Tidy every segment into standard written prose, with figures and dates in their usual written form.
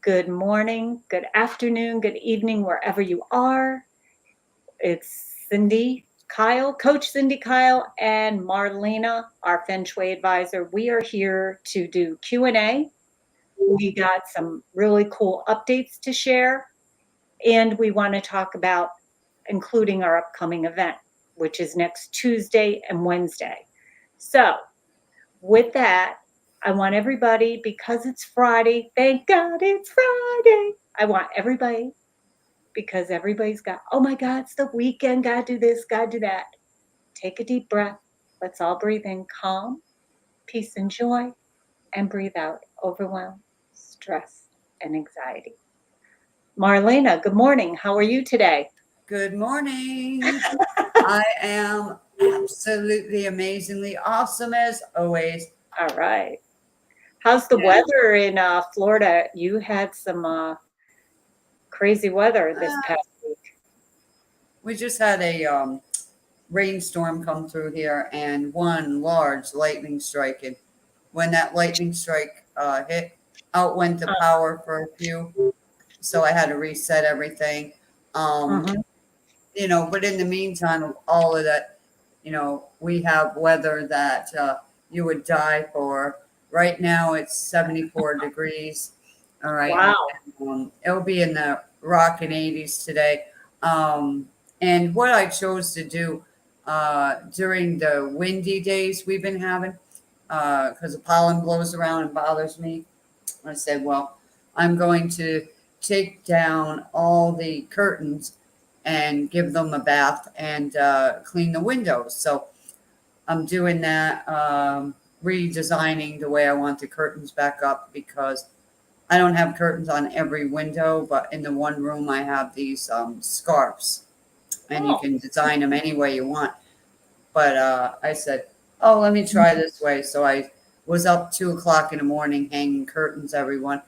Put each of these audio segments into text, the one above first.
Good morning, good afternoon, good evening, wherever you are. It's Cindy Kyle, Coach Cindy Kyle, and Marlena, our Feng Shui advisor. We are here to do Q&A. We got some really cool updates to share, and we want to talk about including our upcoming event, which is next Tuesday and Wednesday. So, with that, I want everybody, because it's Friday, thank God it's Friday. I want everybody, because everybody's got, oh my God, it's the weekend, gotta do this, gotta do that. Take a deep breath. Let's all breathe in calm, peace, and joy, and breathe out overwhelm, stress, and anxiety. Marlena, good morning. How are you today? Good morning. I am absolutely amazingly awesome as always. All right. How's the Yeah. weather in Florida? You had some crazy weather this Uh, past week. we just had a rainstorm come through here and one large lightning strike. And when that lightning strike hit, out went the power for a few. So I had to reset everything. Um, Uh-huh. but in the meantime of all of that, we have weather that you would die for. Right now it's 74 degrees. All right. Wow. It'll be in the rocking 80s today. Um, and what I chose to do during the windy days we've been having, because the pollen blows around and bothers me, I said, well, I'm going to take down all the curtains and give them a bath and clean the windows. So I'm doing that, redesigning the way I want the curtains back up because I don't have curtains on every window, but in the one room I have these scarves, and you Oh, can design them any way you want. But I said, oh, let me try this way. So I was up 2 o'clock in the morning hanging curtains, everyone.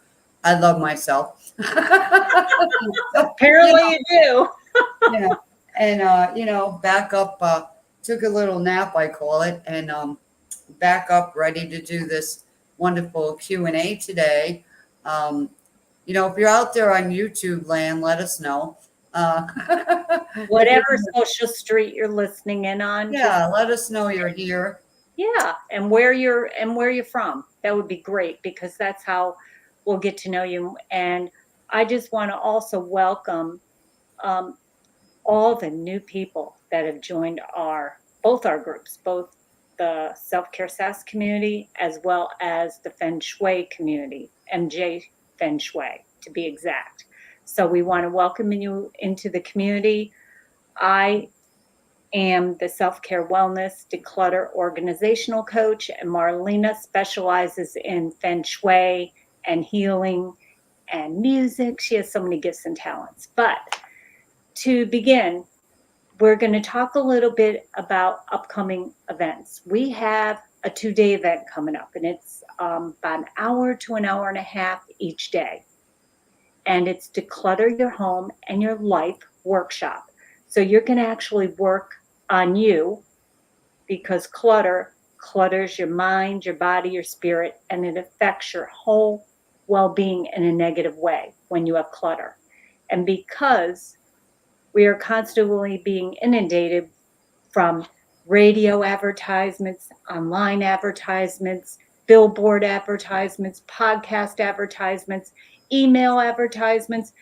I love myself. So, apparently you do. yeah. And, back up, took a little nap, I call it, and back up ready to do this wonderful Q&A today. Um, if you're out there on YouTube land, let us know. Uh, if you're, Whatever social street you're listening in on, just yeah, let us know you're here. yeah, and where you're from. That would be great because that's how we'll get to know you. And I just want to also welcome um, all the new people that have joined both our groups, both the Self Care SAS community as well as the Feng Shui community, MJ Feng Shui to be exact. So we want to welcome you into the community. I am the Self Care Wellness Declutter Organizational Coach, and Marlena specializes in Feng Shui and healing and music. She has so many gifts and talents. But to begin, we're going to talk a little bit about upcoming events. We have a 2-day event coming up, and it's about an hour to an hour and a half each day. And it's Declutter Your Home and Your Life workshop. So you're going to actually work on you because clutters your mind, your body, your spirit, and it affects your whole well being in a negative way when you have clutter. And because we are constantly being inundated from radio advertisements, online advertisements, billboard advertisements, podcast advertisements, email advertisements,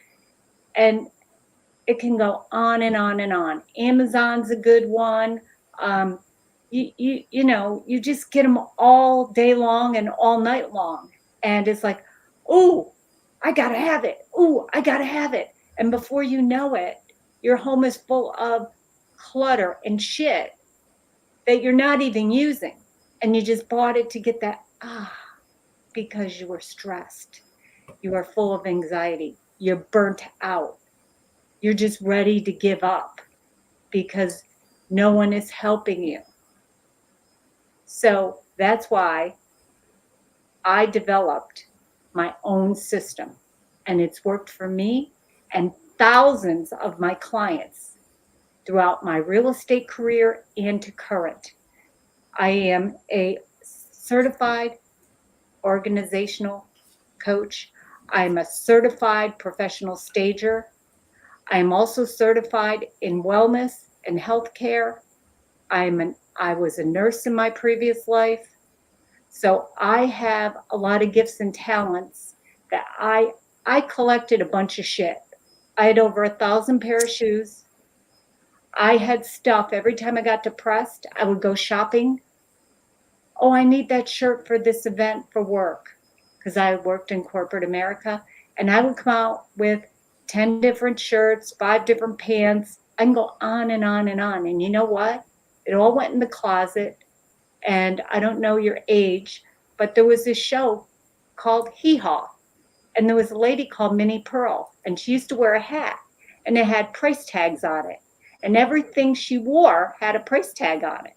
and it can go on and on and on. Amazon's a good one. Um, you just get them all day long and all night long, and it's like, oh, I gotta have it. Oh, I gotta have it. And before you know it, your home is full of clutter and shit that you're not even using, and you just bought it to get that because you were stressed, you are full of anxiety, you're burnt out, you're just ready to give up because no one is helping you. So that's why I developed my own system, and it's worked for me and thousands of my clients throughout my real estate career and to current. I am a certified organizational coach. I'm a certified professional stager. I am also certified in wellness and healthcare. I was a nurse in my previous life. So I have a lot of gifts and talents that I collected a bunch of shit. I had over 1,000 pair of shoes. I had stuff every time I got depressed. I would go shopping. Oh, I need that shirt for this event for work because I worked in corporate America. And I would come out with 10 different shirts, 5 different pants. I can go on and on and on. And you know what? It all went in the closet. And I don't know your age, but there was this show called Hee Haw. And there was a lady called Minnie Pearl. And she used to wear a hat and it had price tags on it. And everything she wore had a price tag on it.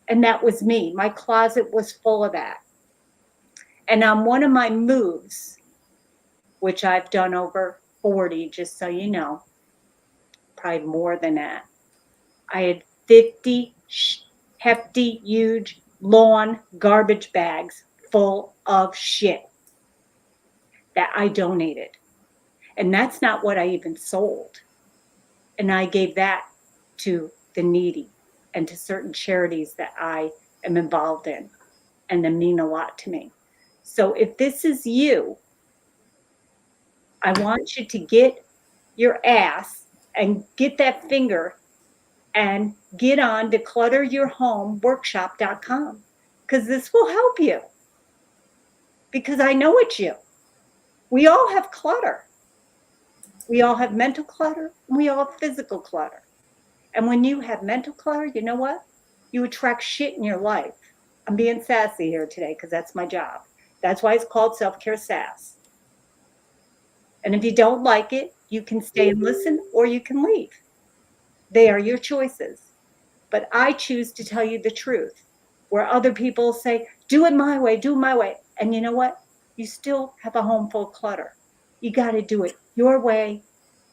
And that was me. My closet was full of that. And on one of my moves, which I've done over 40, just so you know, probably more than that, I had 50 hefty, huge lawn garbage bags full of shit that I donated. And that's not what I even sold. And I gave that to the needy and to certain charities that I am involved in and that mean a lot to me. So if this is you, I want you to get your ass and get that finger and get on declutteryourhomeworkshop.com because this will help you. Because I know it's you. We all have clutter. We all have mental clutter and we all have physical clutter. And when you have mental clutter, you know what? You attract shit in your life. I'm being sassy here today because that's my job. That's why it's called self care sass. And if you don't like it, you can stay and listen or you can leave. They are your choices. But I choose to tell you the truth, where other people say, do it my way, do it my way. And you know what? You still have a home full of clutter. You got to do it your way,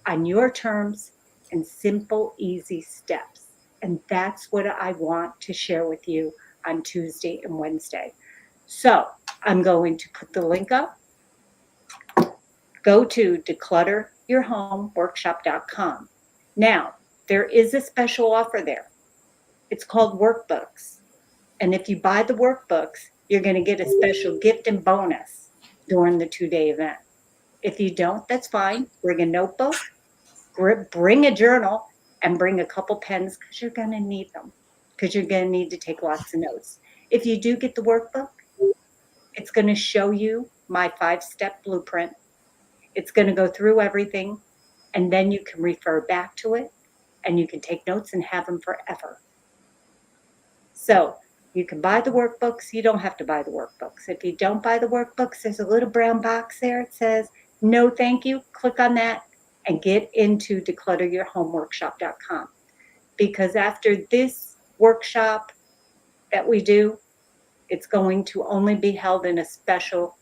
on your terms, and simple, easy steps. And that's what I want to share with you on Tuesday and Wednesday. So I'm going to put the link up. Go to declutteryourhomeworkshop.com. Now, there is a special offer there. It's called workbooks. And if you buy the workbooks, you're going to get a special gift and bonus during the 2-day event. If you don't, that's fine. Bring a notebook, bring a journal, and bring a couple pens because you're going to need them, because you're going to need to take lots of notes. If you do get the workbook, it's going to show you my 5-step blueprint. It's going to go through everything, and then you can refer back to it, and you can take notes and have them forever. So you can buy the workbooks. You don't have to buy the workbooks. If you don't buy the workbooks, there's a little brown box there. It says, no, thank you. Click on that and get into declutteryourhomeworkshop.com. Because after this workshop that we do, it's going to only be held in a special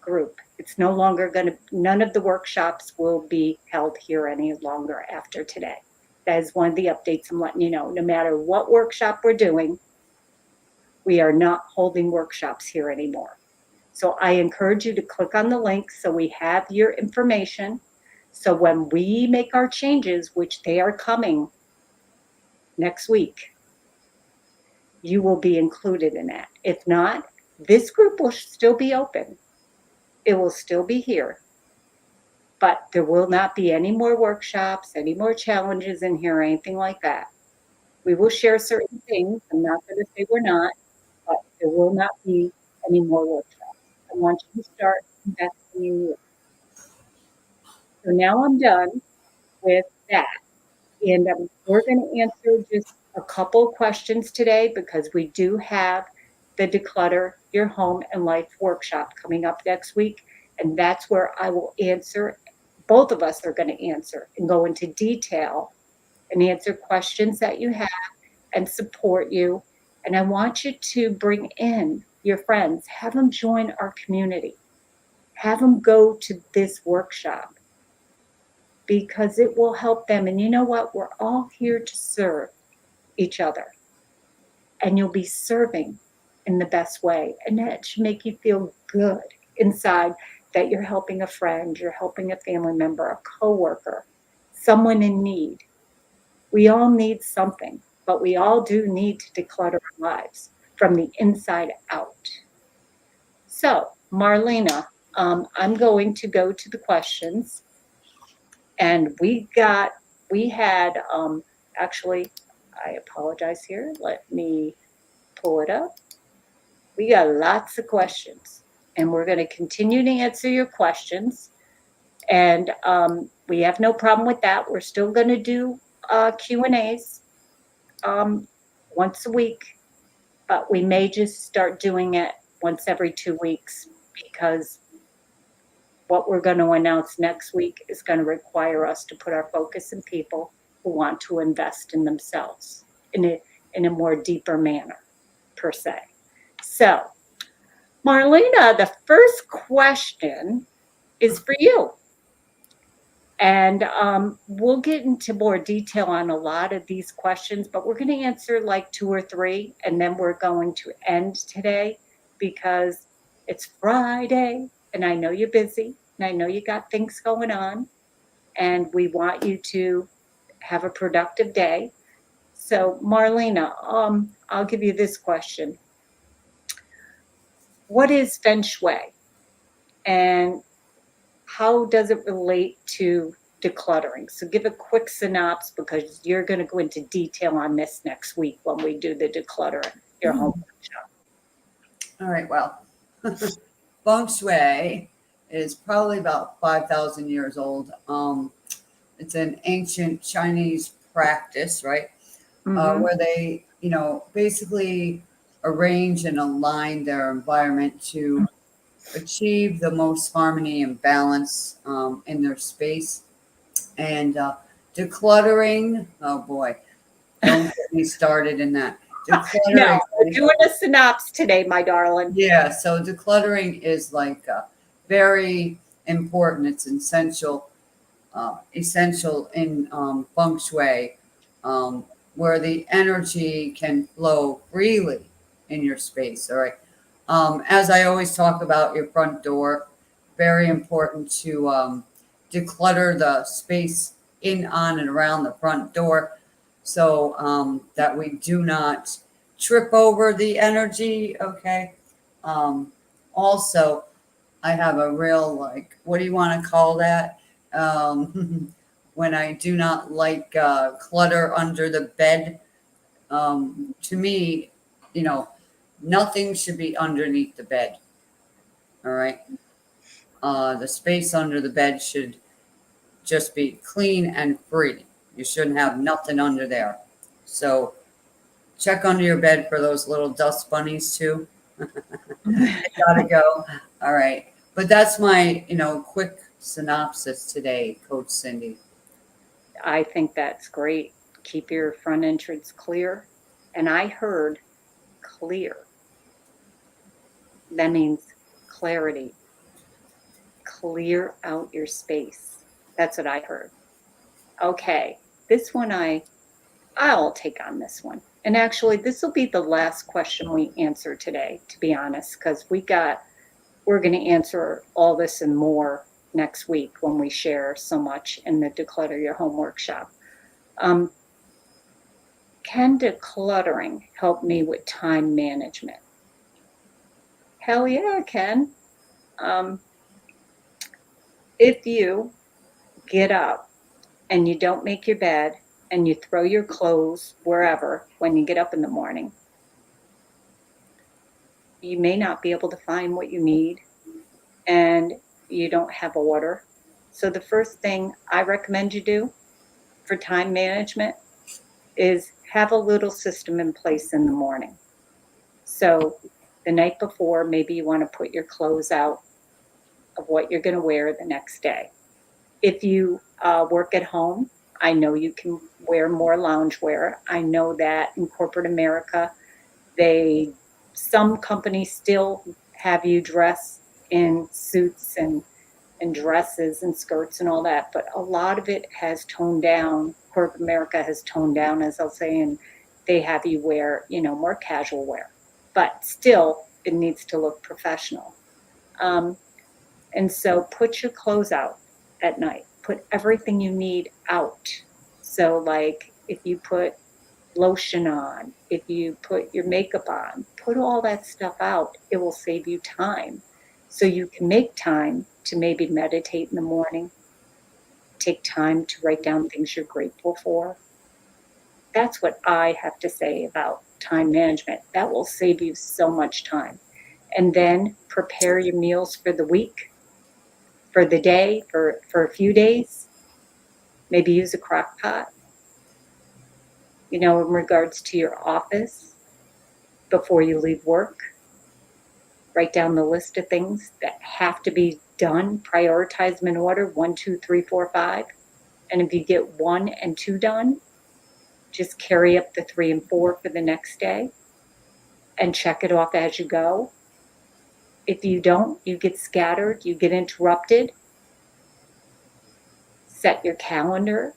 group. It's no longer going to, none of the workshops will be held here any longer after today. That is one of the updates I'm letting you know. No matter what workshop we're doing, we are not holding workshops here anymore. So I encourage you to click on the link so we have your information. So when we make our changes, which they are coming next week, you will be included in that. If not, this group will still be open. It will still be here. But there will not be any more workshops, any more challenges in here, or anything like that. We will share certain things. I'm not going to say we're not, but there will not be any more workshops. I want you to start investing in you. So now I'm done with that. And we're going to answer just a couple questions today because we do have the Declutter Your Home and Life workshop coming up next week. And that's where I will answer, both of us are going to answer and go into detail and answer questions that you have and support you. And I want you to bring in your friends, have them join our community, have them go to this workshop because it will help them. And you know what? We're all here to serve each other. And you'll be serving in the best way. And that should make you feel good inside that you're helping a friend, you're helping a family member, a coworker, someone in need. We all need something, but we all do need to declutter our lives from the inside out. So, Marlena, I'm going to go to the questions, and we had, actually, I apologize here. Let me pull it up. We got lots of questions, and we're going to continue to answer your questions. And we have no problem with that. We're still going to do Q&As um, once a week, but we may just start doing it once every 2 weeks because what we're going to announce next week is going to require us to put our focus in people who want to invest in themselves in a more deeper manner, per se. So, Marlena, the first question is for you. And we'll get into more detail on a lot of these questions, but we're going to answer like two or three, and then we're going to end today because it's Friday, and I know you're busy, and I know you got things going on, and we want you to have a productive day. So, Marlena, I'll give you this question. What is Feng Shui, and how does it relate to decluttering? So give a quick synopsis because you're going to go into detail on this next week when we do the decluttering your home workshop. All right, well, feng shui is probably about 5,000 years old. It's an ancient Chinese practice, right? Mm-hmm. Where they, basically arrange and align their environment to achieve the most harmony and balance in their space. And decluttering, oh boy, don't get me started in that. No, Decluttering, we're doing a synopsis today, my darling. yeah, so decluttering is like very important. It's essential in feng shui, where the energy can flow freely in your space. All right. As I always talk about your front door, very important to declutter the space in, on, and around the front door so that we do not trip over the energy. Okay. Also, I have a real, like, what do you want to call that? When I do not like clutter under the bed. To me, you know, nothing should be underneath the bed. All right. The space under the bed should just be clean and free. You shouldn't have nothing under there. So check under your bed for those little dust bunnies too. Gotta go. All right. But that's my, quick synopsis today, Coach Cindy. I think that's great. Keep your front entrance clear. And I heard clear. That means clarity. Clear out your space. That's what I heard. Okay. This one I'll take on this one. And actually, this will be the last question we answer today, to be honest, because we're going to answer all this and more next week when we share so much in the Declutter Your Home workshop. Um, can decluttering help me with time management? Hell yeah, it can. Um, if you get up and you don't make your bed and you throw your clothes wherever when you get up in the morning, you may not be able to find what you need and you don't have order. So the first thing I recommend you do for time management is have a little system in place in the morning. So the night before, maybe you want to put your clothes out of what you're going to wear the next day. If you work at home, I know you can wear more loungewear. I know that in corporate America, they some companies still have you dress in suits and dresses and skirts and all that, but a lot of it has toned down. Corporate America has toned down, as I'll say, and they have you wear, more casual wear. But still, it needs to look professional. Um, And so put your clothes out at night. Put everything you need out. So, like, if you put lotion on, if you put your makeup on, put all that stuff out. It will save you time. So you can make time to maybe meditate in the morning, take time to write down things you're grateful for. That's what I have to say about time management. That will save you so much time. And then prepare your meals for the week, for the day, for a few days. Maybe use a crock pot, in regards to your office before you leave work. Write down the list of things that have to be done, prioritize them in order, 1, 2, 3, 4, 5. And if you get 1 and 2 done, just carry up the 3 and 4 for the next day and check it off as you go. If you don't, you get scattered, you get interrupted. Set your calendar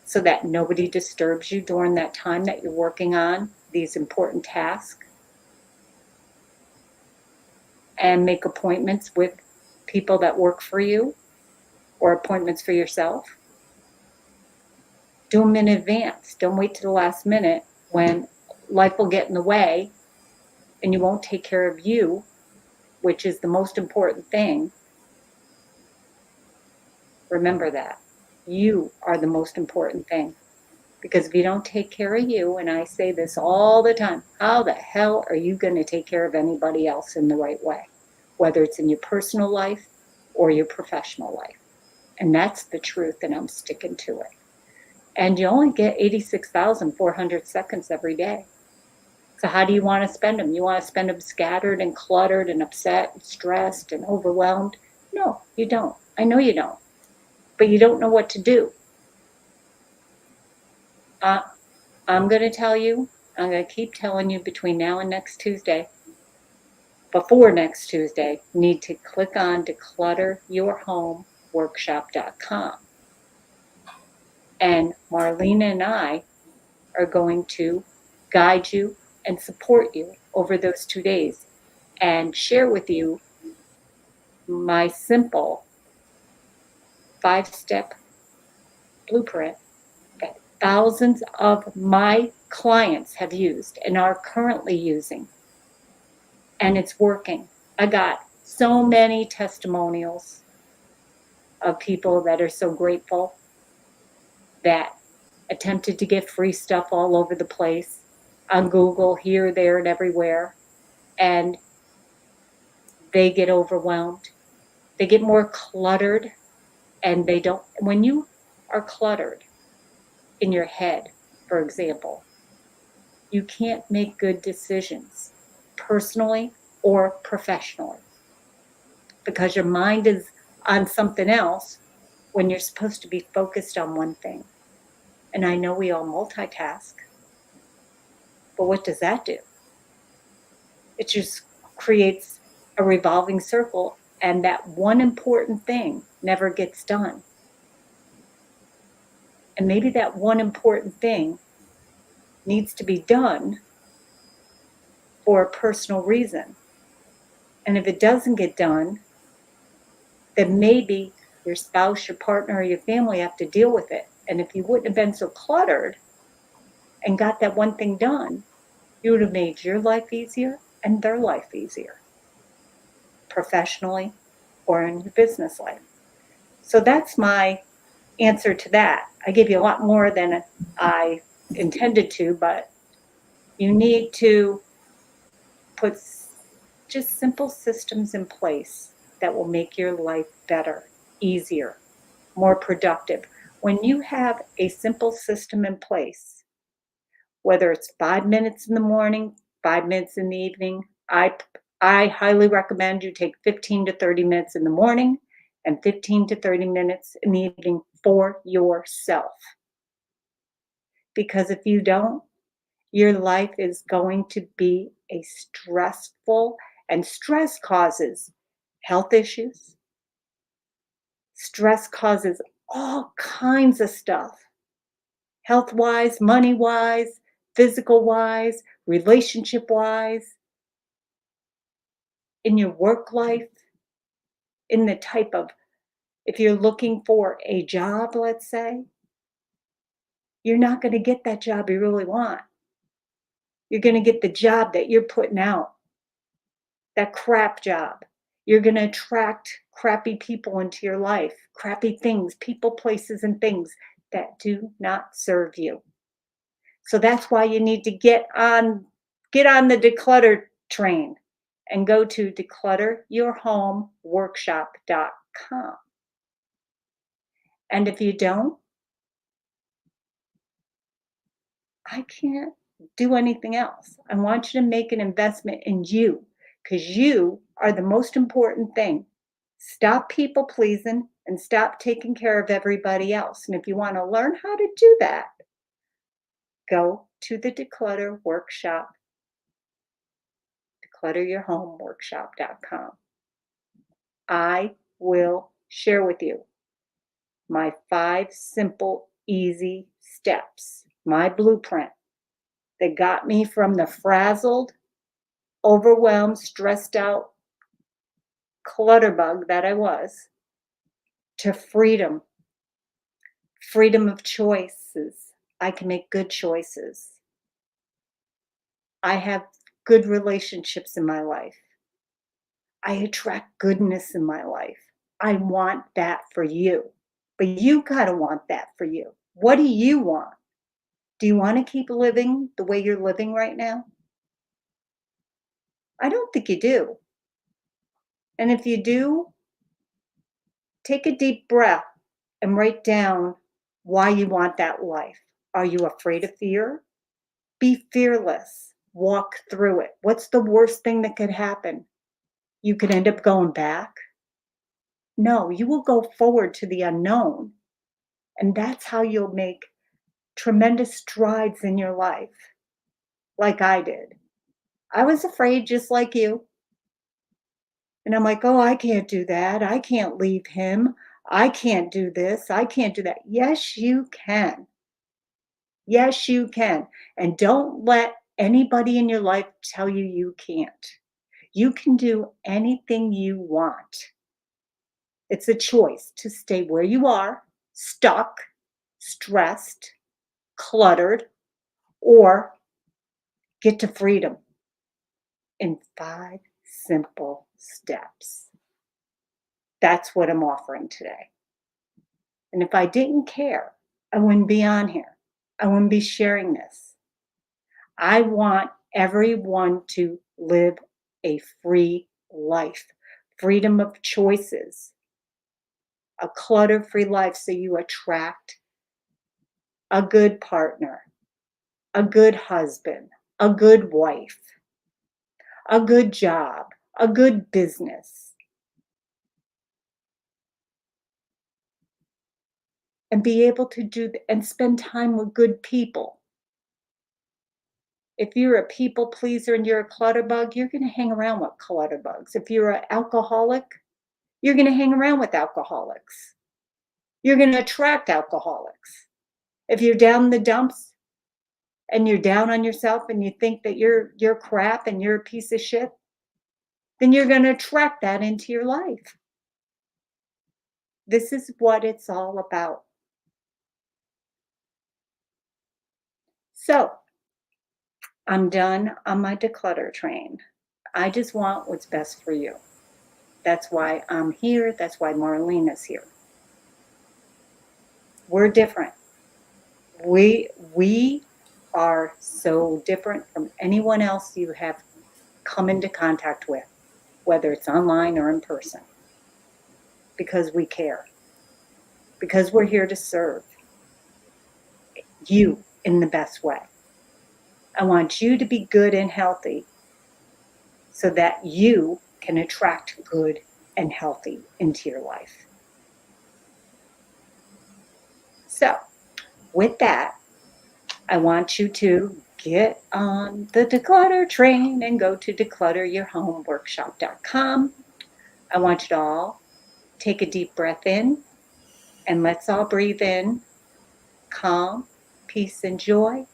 so that nobody disturbs you during that time that you're working on these important tasks, and make appointments with people that work for you or appointments for yourself. Do them in advance. Don't wait to the last minute when life will get in the way and you won't take care of you, which is the most important thing. Remember that. You are the most important thing. Because if you don't take care of you, and I say this all the time, how the hell are you going to take care of anybody else in the right way? Whether it's in your personal life or your professional life. And that's the truth, and I'm sticking to it. And you only get 86,400 seconds every day. So how do you want to spend them? You want to spend them scattered and cluttered and upset and stressed and overwhelmed? No, you don't. I know you don't. But you don't know what to do. Uh, I'm going to tell you, I'm going to keep telling you between now and next Tuesday, before next Tuesday, you need to click on declutteryourhomeworkshop.com. And Marlena and I are going to guide you and support you over those 2 days and share with you my simple 5-step blueprint that thousands of my clients have used and are currently using. And it's working. I got so many testimonials of people that are so grateful, that attempted to get free stuff all over the place on Google, here, there, and everywhere. And they get overwhelmed. They get more cluttered, and they don't. When you are cluttered in your head, for example, you can't make good decisions personally or professionally because your mind is on something else when you're supposed to be focused on one thing. And I know we all multitask, but what does that do? It just creates a revolving circle, and that one important thing never gets done. And maybe that one important thing needs to be done for a personal reason. And if it doesn't get done, then maybe your spouse, your partner, or your family have to deal with it. And if you wouldn't have been so cluttered and got that one thing done, you would have made your life easier and their life easier, professionally or in your business life. So that's my answer to that. I gave you a lot more than I intended to, but you need to put just simple systems in place that will make your life better, easier, more productive. When you have a simple system in place, whether it's 5 minutes in the morning, 5 minutes in the evening, I highly recommend you take 15 to 30 minutes in the morning and 15 to 30 minutes in the evening for yourself. Because if you don't, your life is going to be a stressful, and stress causes health issues. Stress causes all kinds of stuff, health wise, money wise, physical wise, relationship wise, in your work life. in the type of, if you're looking for a job, let's say, you're not going to get that job you really want. You're going to get the job that you're putting out, that crap job. You're going to attract crappy people into your life, crappy things, people, places, and things that do not serve you. So that's why you need to get on the declutter train and go to declutteryourhomeworkshop.com. And if you don't, I can't do anything else. I want you to make an investment in you because you are the most important thing. Stop people pleasing and stop taking care of everybody else. And if you want to learn how to do that, go to the declutter workshop, declutteryourhomeworkshop.com. I will share with you my 5 simple, easy steps, my blueprint that got me from the frazzled, overwhelmed, stressed out clutter bug that I was to freedom, freedom of choices. I can make good choices. I have good relationships in my life. I attract goodness in my life. I want that for you. But you got to want that for you. What do you want? Do you want to keep living the way you're living right now? I don't think you do. And if you do, take a deep breath and write down why you want that life. Are you afraid of fear? Be fearless. Walk through it. What's the worst thing that could happen? You could end up going back. No, you will go forward to the unknown. And that's how you'll make tremendous strides in your life, like I did. I was afraid just like you. And I'm like, oh, I can't do that. I can't leave him. I can't do this. I can't do that. Yes, you can. Yes, you can. And don't let anybody in your life tell you you can't. You can do anything you want. It's a choice to stay where you are, stuck, stressed, cluttered, or get to freedom in 5 simple steps. That's what I'm offering today. And if I didn't care, I wouldn't be on here. I wouldn't be sharing this. I want everyone to live a free life, freedom of choices, a clutter free life so you attract a good partner, a good husband, a good wife, a good job, a good business, and be able to and spend time with good people. If you're a people pleaser and you're a clutter bug, you're going to hang around with clutter bugs. If you're an alcoholic, you're going to hang around with alcoholics. You're going to attract alcoholics. If you're down in the dumps and you're down on yourself and you think that you're crap and you're a piece of shit, then you're going to attract that into your life. This is what it's all about. So, I'm done on my declutter train. I just want what's best for you. That's why I'm here. That's why Marlene is here. We're different. We are so different from anyone else you have come into contact with, whether it's online or in person, because we care, because we're here to serve you in the best way. I want you to be good and healthy so that you can attract good and healthy into your life. So, with that, I want you to get on the declutter train and go to declutteryourhomeworkshop.com. I want you to all take a deep breath in, and let's all breathe in calm, peace, and joy,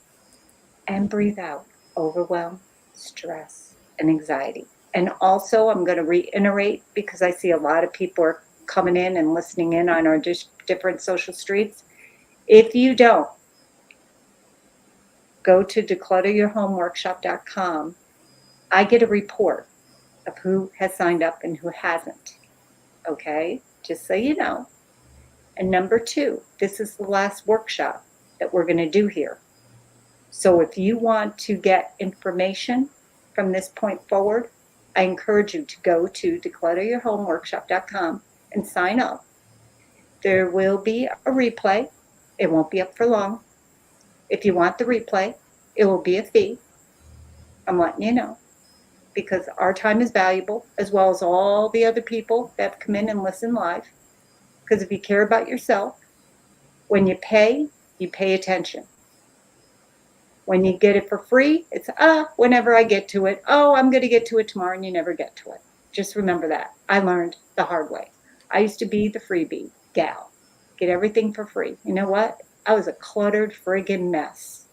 and breathe out overwhelm, stress, and anxiety. And also, I'm going to reiterate because I see a lot of people are coming in and listening in on our different social streets. If you don't, go to declutteryourhomeworkshop.com. I get a report of who has signed up and who hasn't. Okay, just so you know. And number two, this is the last workshop that we're going to do here. So if you want to get information from this point forward, I encourage you to go to declutteryourhomeworkshop.com and sign up. There will be a replay. It won't be up for long. If you want the replay, it will be a fee. I'm letting you know because our time is valuable as well as all the other people that have come in and listen live. Because if you care about yourself, when you pay attention. When you get it for free, it's whenever I get to it. Oh, I'm going to get to it tomorrow, and you never get to it. Just remember that. I learned the hard way. I used to be the freebie gal, get everything for free. You know what? I was a cluttered friggin' mess,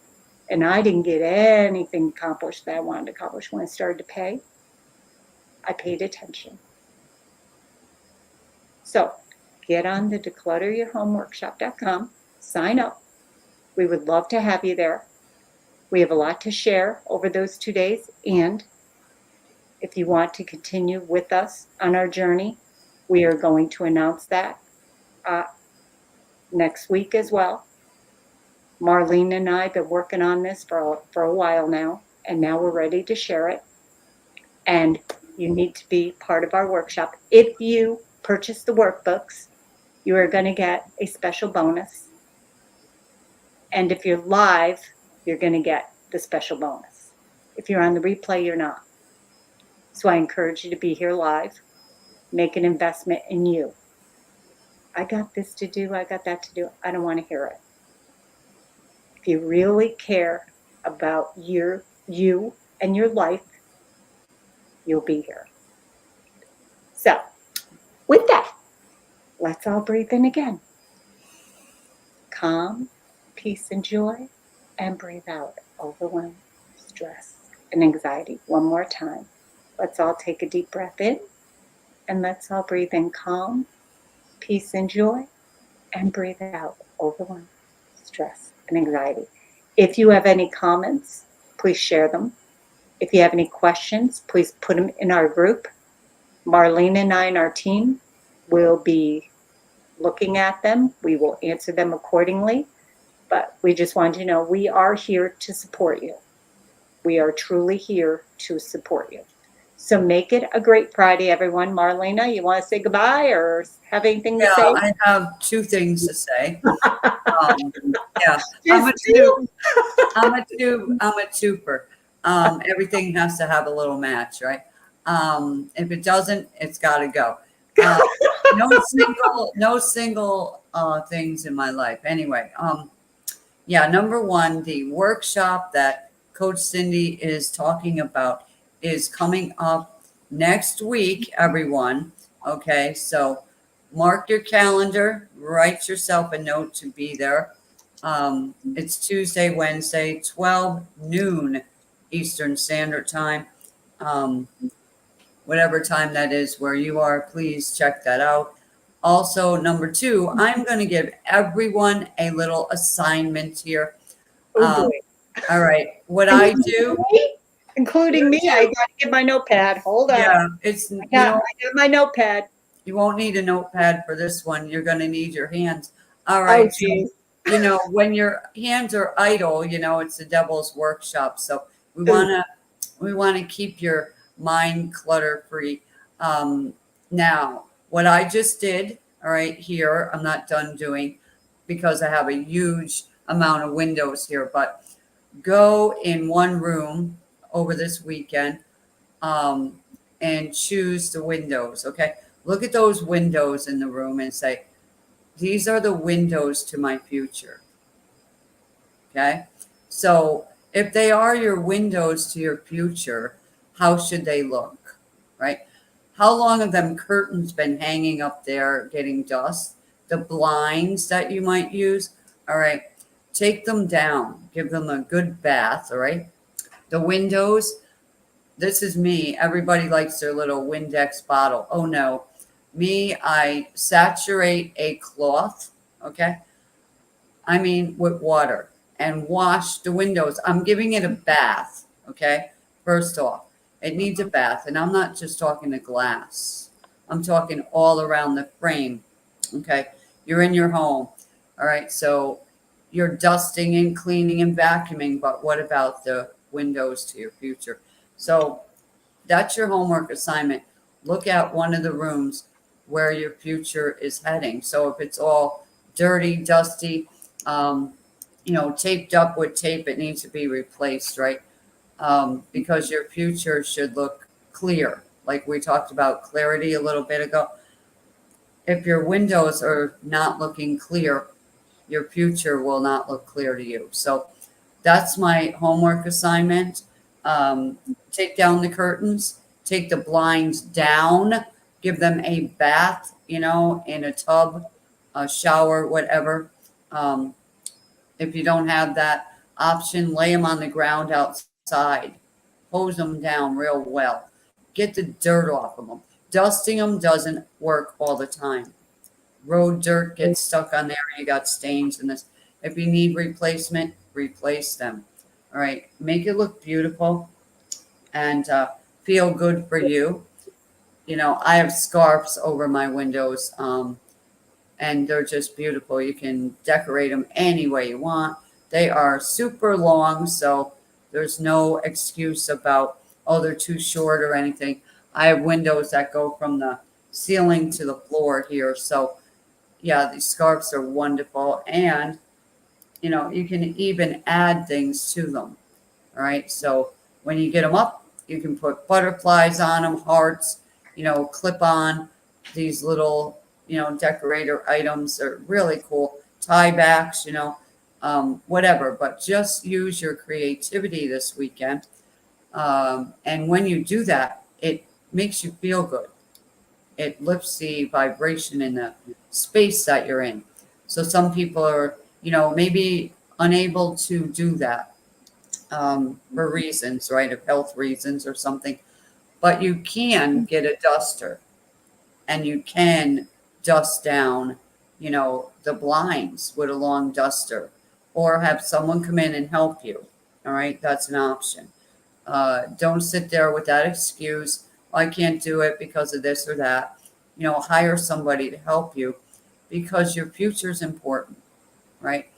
and I didn't get anything accomplished that I wanted to accomplish. When I started to pay, I paid attention. So get on the declutteryourhomeworkshop.com, sign up. We would love to have you there. We have a lot to share over those 2 days, and if you want to continue with us on our journey, we are going to announce that uh, next week as well. Marlene and I have been working on this for a while now, and now we're ready to share it. And you need to be part of our workshop. If you purchase the workbooks, you are going to get a special bonus. And if you're live, you're going to get the special bonus. If you're on the replay, you're not. So I encourage you to be here live, make an investment in you. I got this to do, I got that to do. I don't want to hear it. If you really care about you and your life, you'll be here. So, with that, let's all breathe in again. Calm, peace, and joy, and breathe out overwhelm, stress, and anxiety. One more time. Let's all take a deep breath in, and let's all breathe in calm, peace, and joy, and breathe out overwhelm, stress, and anxiety. If you have any comments, please share them. If you have any questions, please put them in our group. Marlene and I and our team will be looking at them. We will answer them accordingly. But we just want you to know we are here to support you. We are truly here to support you. So make it a great Friday, everyone. Marlena, you want to say goodbye or have anything to say? I have two things to say. Yeah, I'm a twofer. Everything has to have a little match, right? If it doesn't, it's got to go. No single things in my life. Anyway, yeah, number one, the workshop that Coach Cindy is talking about is coming up next week, everyone. Okay, so mark your calendar, write yourself a note to be there. It's Tuesday, Wednesday, 12 noon Eastern Standard Time. Whatever time that is where you are, please check that out. Also, number two, I'm going to give everyone a little assignment here. Oh, All right. What I do, including me, I got to get my notepad. Hold on. yeah, it's, I got my notepad. you won't need a notepad for this one. You're going to need your hands. All right. Oh, geez. When your hands are idle, it's the devil's workshop. So we want to keep your mind clutter free. Now, what I just did, all right, here, I'm not done doing because I have a huge amount of windows here, but go in one room over this weekend and choose the windows. Okay. Look at those windows in the room and say, these are the windows to my future. Okay. So if they are your windows to your future, how should they look? Right? How long have them curtains been hanging up there getting dust? The blinds that you might use, all right, take them down, give them a good bath, all right? The windows, this is me. Everybody likes their little Windex bottle. Oh no. Me, I saturate a cloth, okay? I mean, with water and wash the windows. I'm giving it a bath, okay? First off, it needs a bath. And I'm not just talking the glass, I'm talking all around the frame, okay? You're in your home, all right? So you're dusting and cleaning and vacuuming, but what about the windows to your future? So that's your homework assignment. Look at one of the rooms where your future is heading. So if it's all dirty, dusty, um, taped up with tape, it needs to be replaced, right? Because your future should look clear. Like we talked about clarity a little bit ago. If your windows are not looking clear, your future will not look clear to you. So that's my homework assignment. Um, Take down the curtains, take the blinds down, give them a bath, in a tub, a shower, whatever. Um, if you don't have that option, lay them on the ground outside, hose them down real well, get the dirt off of them. Dusting them doesn't work all the time. Road dirt gets stuck on there and you got stains in this. If you need replacement, replace them. All right, make it look beautiful and feel good for you. I have scarves over my windows, and they're just beautiful. You can decorate them any way you want. They are super long, so there's no excuse about, oh, they're too short or anything. I have windows that go from the ceiling to the floor here, so yeah, these scarves are wonderful. And, you can even add things to them. All right. So when you get them up, you can put butterflies on them, hearts, clip on these little, decorator items. Are really cool. Tie backs, whatever. But just use your creativity this weekend. And when you do that, it makes you feel good. It lifts the vibration in the space that you're in. So some people are, maybe unable to do that for reasons, right, of health reasons or something. But you can get a duster and you can dust down, the blinds with a long duster or have someone come in and help you. All right, that's an option. Don't sit there with that excuse. I can't do it because of this or that. Hire somebody to help you because your future is important, right?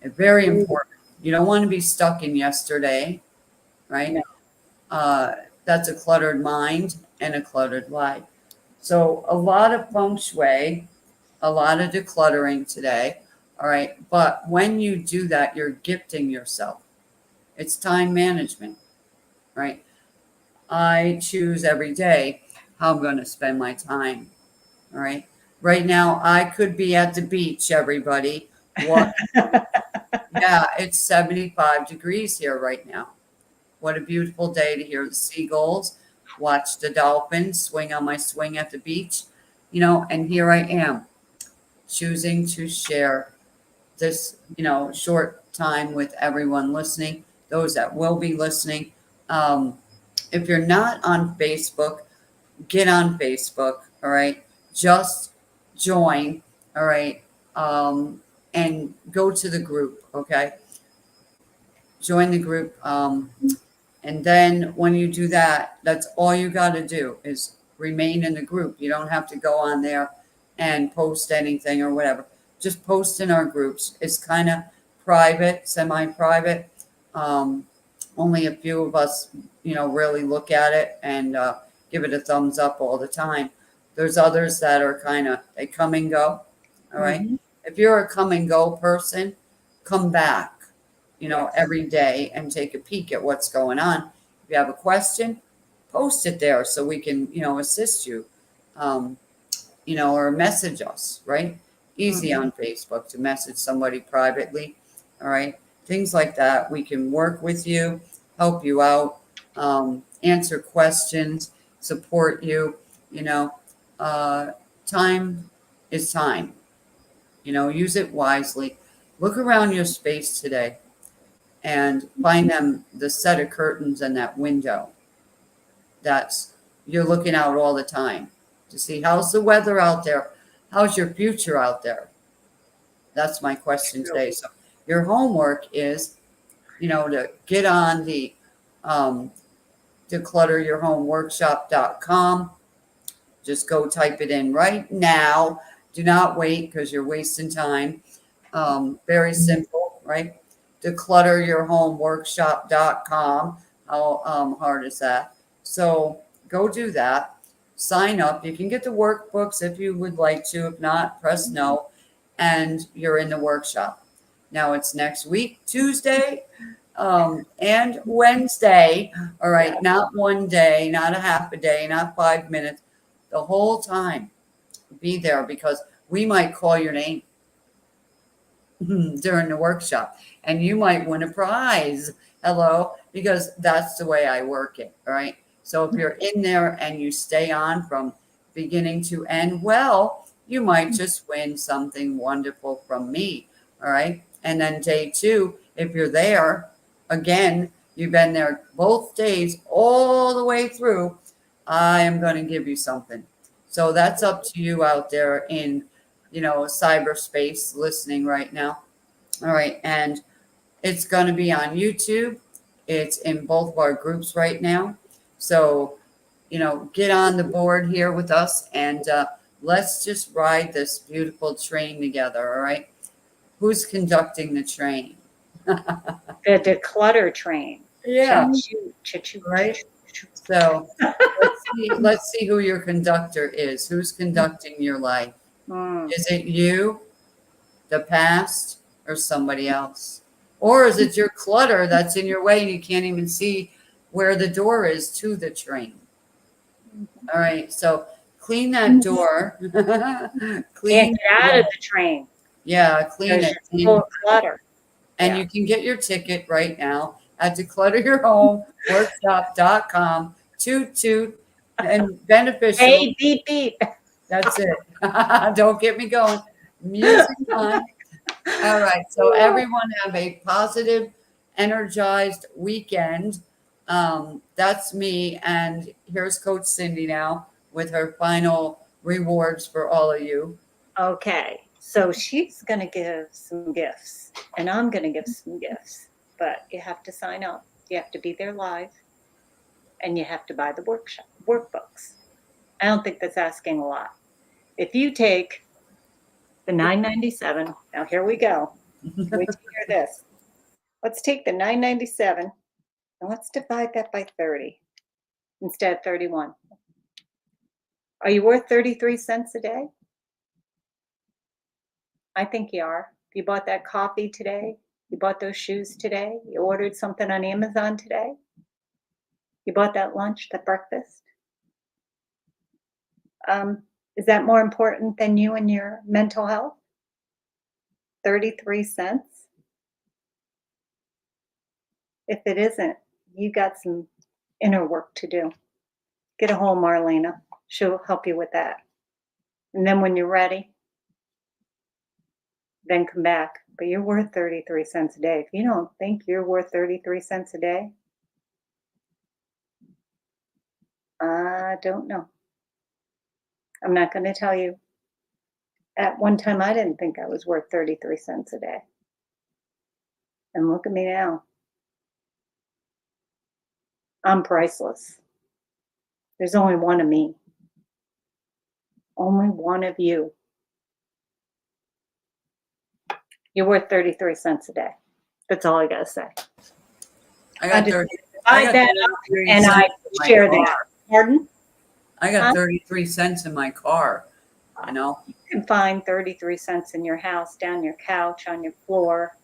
Very important. You don't want to be stuck in yesterday, right? No. Uh, that's a cluttered mind and a cluttered life. So a lot of feng shui, a lot of decluttering today. All right. But when you do that, you're gifting yourself. It's time management, right? I choose every day how I'm going to spend my time. All right. Right now, I could be at the beach, everybody. What? Yeah, it's 75 degrees here right now. What a beautiful day to hear the seagulls, watch the dolphins swing on my swing at the beach, and here I am choosing to share this, short time with everyone listening, those that will be listening. Um, if you're not on Facebook, get on Facebook, all right? Just join, all right? And go to the group, okay? Join the group. And then when you do that, that's all you got to do is remain in the group. You don't have to go on there and post anything or whatever. Just post in our groups. It's kind of private, semi-private. Um, Only a few of us, really look at it and give it a thumbs up all the time. There's others that are they come and go. All right. Mhm. If you're a come and go person, come back, Yes. every day and take a peek at what's going on. If you have a question, post it there so we can, assist you, um, or message us, right? Easy Mhm. on Facebook to message somebody privately. All right. Things like that. We can work with you, help you out, answer questions, support you. You know, uh, Time is time. Use it wisely. Look around your space today and find them the set of curtains in that window. that's you're looking out all the time to see how's the weather out there, how's your future out there. That's my question True. today. So your homework is, to get on the um, declutteryourhomeworkshop.com. Just go type it in right now. Do not wait because you're wasting time. Very simple, right? Declutteryourhomeworkshop.com. How hard is that? So go do that. Sign up. You can get the workbooks if you would like to. If not, press no. And you're in the workshop. Now it's next week, Tuesday, and Wednesday. All right, Yeah. not one day, not a half a day, not 5 minutes, the whole time. Be there because we might call your name during the workshop and you might win a prize. Hello, because that's the way I work it. All right. So if you're in there and you stay on from beginning to end, well, you might just win something wonderful from me. All right. And then day two, if you're there again, you've been there both days all the way through, I am going to give you something. So that's up to you out there in, cyberspace listening right now. All right. And it's going to be on YouTube. It's in both of our groups right now. So, get on the board here with us and let's just ride this beautiful train together. All right. Who's conducting the train? The declutter train. Yeah. Choo-choo, choo-choo, Right. choo-choo. So let's see who your conductor is. Who's conducting your life? Mm. Is it you, the past, or somebody else? Or is it your clutter that's in your way and you can't even see where the door is to the train? All right, so clean that door. Can't Clean, get out of the train yeah, clean because it. you're full of clutter. And Yeah. you can get your ticket right now at declutteryourhomeworkshop.com. Toot toot and beneficial. Hey, beep, beep. That's it. Don't get me going. Music on. All right. So everyone have a positive, energized weekend. That's me. And here's Coach Cindy now with her final rewards for all of you. Okay, so she's going to give some gifts, and I'm going to give some gifts, but you have to sign up. You have to be there live, and you have to buy the workbooks. I don't think that's asking a lot. If you take the $9.97, now here we go. Wait till you hear this. Let's take the $9.97 and let's divide that by 30 instead of 31. Are you worth 33 cents a day? I think you are. If you bought that coffee today, you bought those shoes today, you ordered something on Amazon today, you bought that lunch, that breakfast. Is that more important than you and your mental health? 33 cents? If it isn't, you got some inner work to do. Get a hold of Marlena. She'll help you with that. And then when you're ready, then come back. But you're worth 33 cents a day. If you don't think you're worth 33 cents a day, I don't know. I'm not going to tell you. At one time, I didn't think I was worth 33 cents a day. And look at me now. I'm priceless. There's only one of me, only one of you. You're worth 33 cents a day. That's all I got to say. I I got just 30. divide that up 33 and I cents in my share car. that. Pardon? I got Huh? 33 cents in my car. You can find 33 cents in your house, down your couch, on your floor,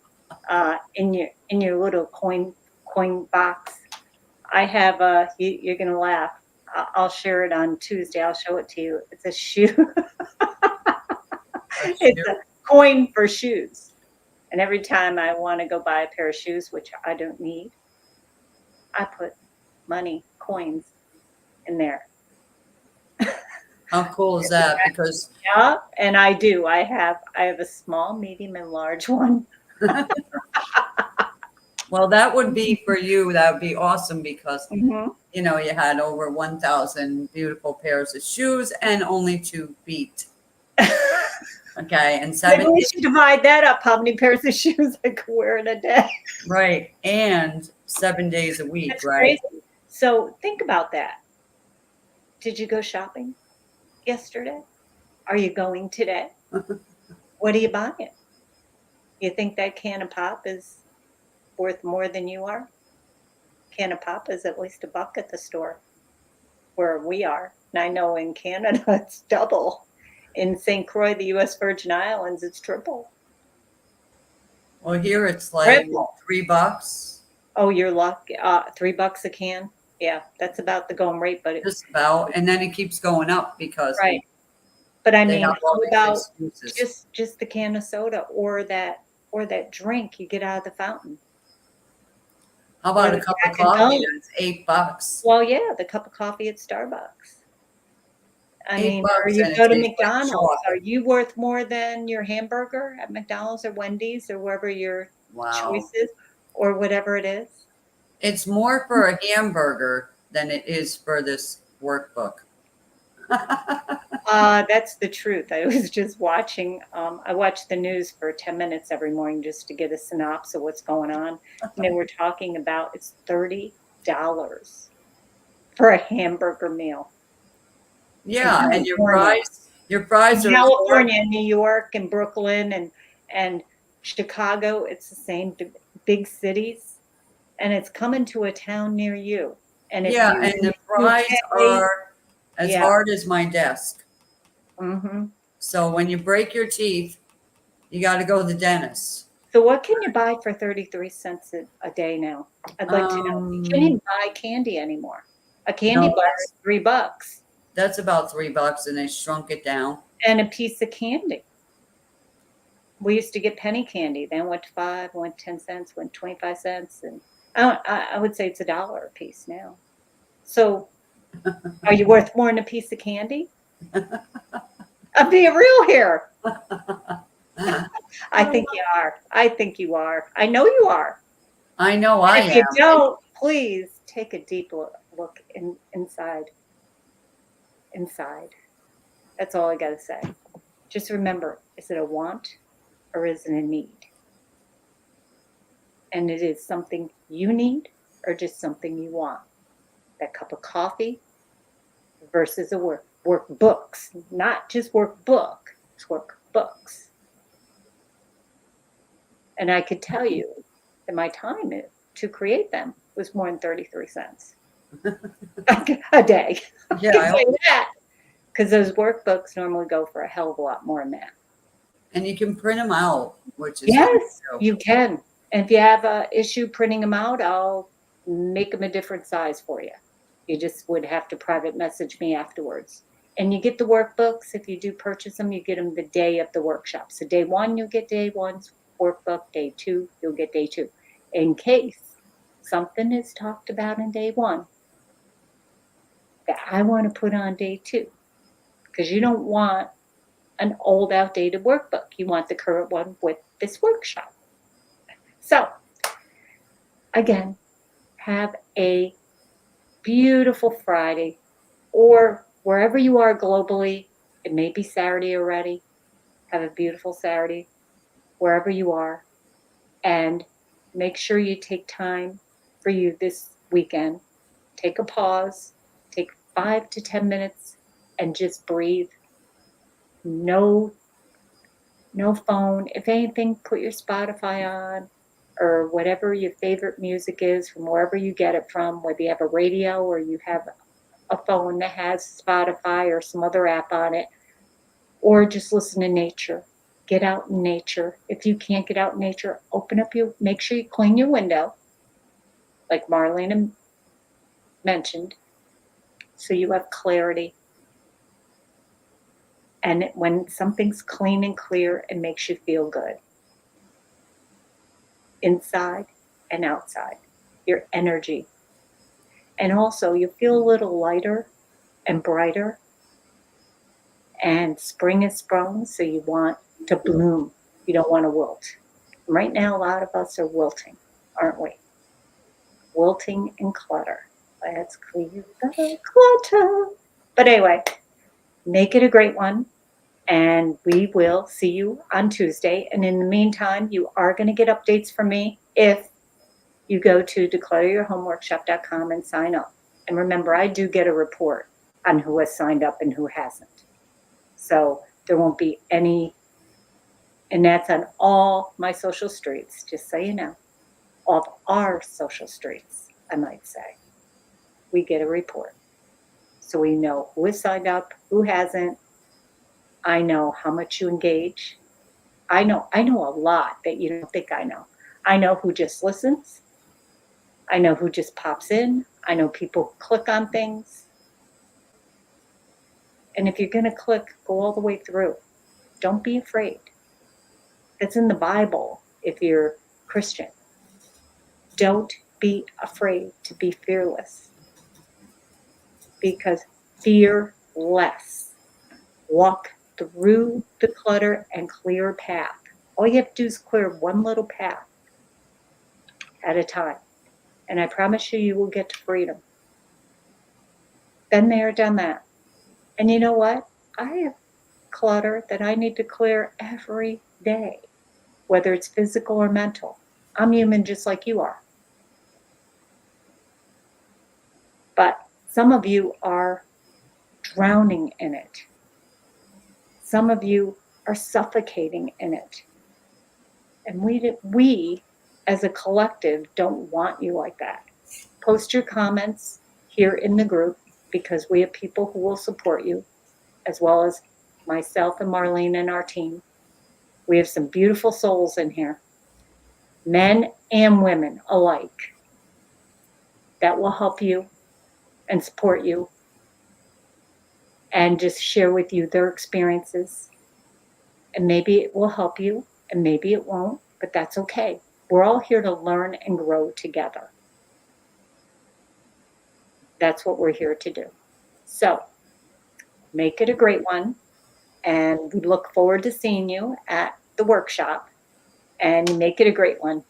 in your little coin box. I have you're gonna laugh. I'll share it on Tuesday. I'll show it to you. It's a shoe. It's a coin for shoes. And every time I want to go buy a pair of shoes, which I don't need, I put money, coins in there. How cool is that? Because Yeah, and I do. I have a small, medium, and large one. Well, that would be for you. That would be awesome because Mhm. you had over 1,000 beautiful pairs of shoes and only 2 feet. Okay, and Maybe 7 we days, should divide that up, how many pairs of shoes I could wear in a day. right? And 7 days a week, That's right? crazy. So think about that. Did you go shopping yesterday? Are you going today? What are you buying? You think that can of pop is worth more than you are? Can of pop is at least $1 at the store where we are. And I know in Canada it's double. In St. Croix, the US Virgin Islands, it's triple. Well, here it's like Triple. $3, Oh, you're lucky. $3 a can. Yeah, that's about the going rate, but just about, and then it keeps going up because right. But I they mean, have all how these about excuses. just the can of soda or that drink you get out of the fountain How or about a the cup of pack of coffee gum? that's $8? Well, yeah, the cup of coffee at Starbucks. I eight mean, or bucks you and it go to tastes like McDonald's. Are chocolate. you worth more than your hamburger at McDonald's or Wendy's or wherever your choice Wow. is or whatever it is? It's more for a hamburger than it is for this workbook. That's the truth. I was just watching, I watch the news for 10 minutes every morning just to get a synopsis of what's going on. And they were talking about it's $30 for a hamburger meal in Yeah, and California. your In fries are California, New York, and Brooklyn, and Chicago, it's the same big cities, and it's coming to a town near you. And if yeah, and the you fries pay, are as yeah, hard as my desk. mhm. So when you break your teeth, you got to go to the dentist. So what can you buy for 33 cents a day now? I'd like to know. You can't Um, even buy candy anymore. A no, candy bar is $3 that's about $3, and they shrunk it down. and a piece of candy. We used to get penny candy, then went to 5, went 10 cents, went 25 cents, and I would say it's $1 a piece now. So are you worth more than a piece of candy? I'm being real here. I think you are. I think you are. I know you are. I know I And if you am. don't, please take a deep look inside. That's all I got to say. Just remember, is it a want or is it a need? And it is something you need or just something you want. That cup of coffee versus a workbooks, not just workbook, it's workbooks. And I could tell you that my time to create them was more than 33 cents a day. I Yeah, can say that because those workbooks normally go for a hell of a lot more than that. and you can print them out, which is good Yes, too. you can. And if you have a issue printing them out, I'll make them a different size for you. You just would have to private message me afterwards. And you get the workbooks. If you do purchase them, you get them the day of the workshop. So day one, you'll get day one's workbook. Day two, you'll get day two. In case something is talked about in day one that I want to put on day two, because you don't want an old, outdated workbook. You want the current one with this workshop. So again, have a beautiful Friday or wherever you are globally. It may be Saturday already. Have a beautiful Saturday wherever you are. And make sure you take time for you this weekend. Take a pause, take 5 to 10 minutes and just breathe. No, no phone. If anything, put your Spotify on or whatever your favorite music is from wherever you get it from, whether you have a radio or you have a phone that has Spotify or some other app on it, or just listen to nature. Get out in nature. If you can't get out in nature, make sure you clean your window, like Marlena mentioned, so you have clarity. And when something's clean and clear, it makes you feel good inside and outside, your energy. And also, you feel a little lighter and brighter. And spring is sprung, so you want to bloom. You don't want to wilt. Right now, a lot of us are wilting, aren't we? wilting and clutter. Let's clear the clutter. But anyway, make it a great one. And we will see you on Tuesday. And in the meantime, you are going to get updates from me if you go to declutteryourhomeworkshop.com and sign up. And remember, I do get a report on who has signed up and who hasn't. So there won't be any, and that's on all my social streets, just so you know, of our social streets, I might say. We get a report. So we know who has signed up, who hasn't. I know how much you engage. I know a lot that you don't think I know. I know who just listens. I know who just pops in. I know people who click on things. And if you're going to click, go all the way through. Don't be afraid. That's in the Bible if you're Christian. Don't be afraid to be fearless, because fear less. Walk through the clutter and clear a path. All you have to do is clear one little path at a time. And I promise you, you will get to freedom. Been there, done that. And you know what? I have clutter that I need to clear every day, whether it's physical or mental. I'm human just like you are. But some of you are drowning in it. Some of you are suffocating in it. And we as a collective don't want you like that. Post your comments here in the group, because we have people who will support you, as well as myself and Marlene and our team. We have some beautiful souls in here, men and women alike, that will help you and support you and just share with you their experiences. And maybe it will help you and maybe it won't, but that's okay. We're all here to learn and grow together. That's what we're here to do. So make it a great one. And we look forward to seeing you at the workshop, and make it a great one.